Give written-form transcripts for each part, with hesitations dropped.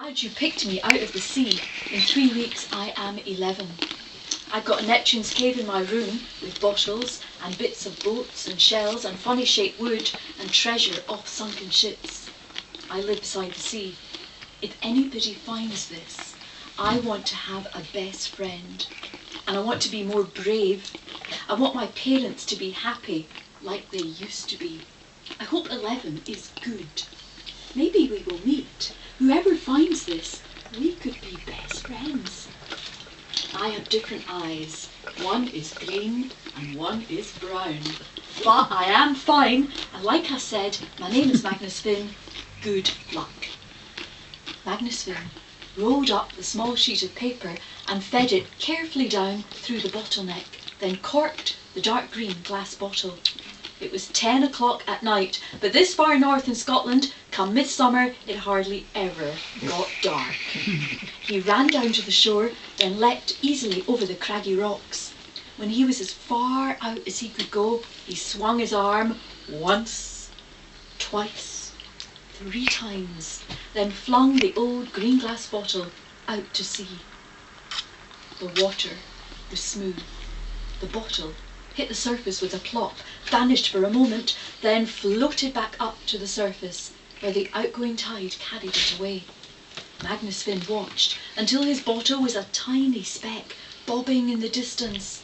Glad you picked me out of the sea. In 3 weeks I am 11. I've got a Neptune's cave in my room with bottles and bits of boats and shells and funny shaped wood and treasure off sunken ships. I live beside the sea. If anybody finds this, I want to have a best friend. And I want to be more brave. I want my parents to be happy like they used to be. I hope 11 is good. Maybe we will meet. Whoever finds this, we could be best friends. I have different eyes. One is green and one is brown. But I am fine, and like I said, my name is Magnus Finn. Good luck. Magnus Finn rolled up the small sheet of paper and fed it carefully down through the bottleneck, then corked the dark green glass bottle. It was 10 o'clock at night, but this far north in Scotland, come midsummer, it hardly ever got dark. He ran down to the shore, then leapt easily over the craggy rocks. When he was as far out as he could go, he swung his arm once, twice, 3 times, then flung the old green glass bottle out to sea. The water was smooth. The bottle hit the surface with a plop, vanished for a moment, then floated back up to the surface, where the outgoing tide carried it away. Magnus Finn watched until his bottle was a tiny speck bobbing in the distance.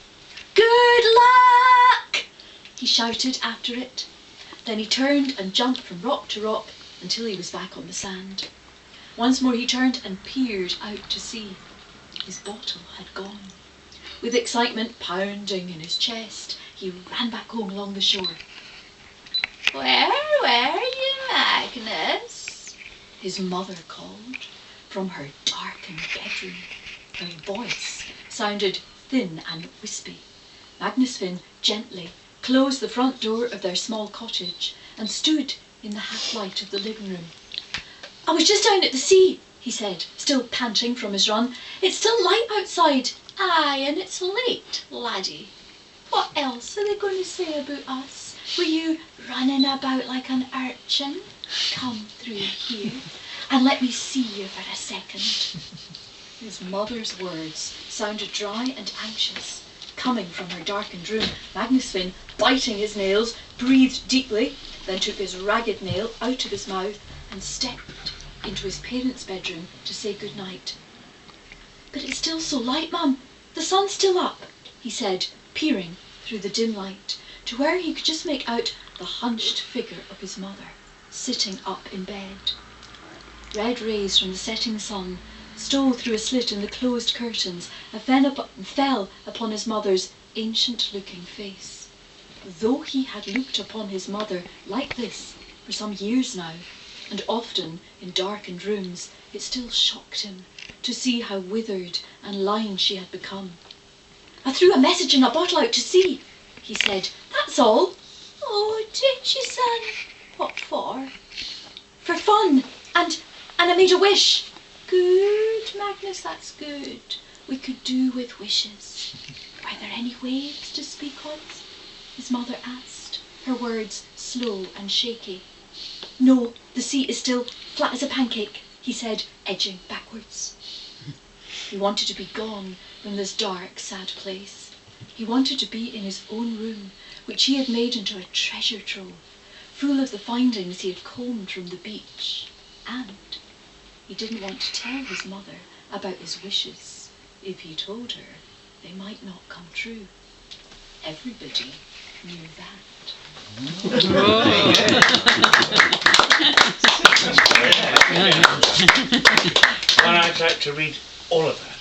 "Good luck!" he shouted after it. Then he turned and jumped from rock to rock until he was back on the sand. Once more he turned and peered out to sea. His bottle had gone. With excitement pounding in his chest, he ran back home along the shore. Where are you, Magnus?" his mother called from her darkened bedroom. Her voice sounded thin and wispy. Magnus Finn gently closed the front door of their small cottage and stood in the half-light of the living room. "I was just down at the sea," he said, still panting from his run. "It's still light outside." "Aye, and it's late, laddie. What else are they going to say about us? Were you running about like an urchin? Come through here and let me see you for a second." His mother's words sounded dry and anxious, coming from her darkened room. Magnus Finn, biting his nails, breathed deeply, then took his ragged nail out of his mouth and stepped into his parents' bedroom to say good night. "But it's still so light, Mum. The sun's still up," he said, peering through the dim light to where he could just make out the hunched figure of his mother, sitting up in bed. Red rays from the setting sun stole through a slit in the closed curtains and fell upon his mother's ancient-looking face. Though he had looked upon his mother like this for some years now, and often in darkened rooms, it still shocked him to see how withered and lined she had become. "I threw a message in a bottle out to sea," he said. "That's all." "Oh, did you, son? What for?" "For fun, and I made a wish." "Good, Magnus, that's good. We could do with wishes. Are there any waves to speak of?" his mother asked, her words slow and shaky. "No, the sea is still flat as a pancake," he said, edging backwards. He wanted to be gone from this dark, sad place. He wanted to be in his own room, which he had made into a treasure trove, full of the findings he had combed from the beach. And he didn't want to tell his mother about his wishes. If he told her, they might not come true. Everybody knew that. Well, I'd like to read all of that.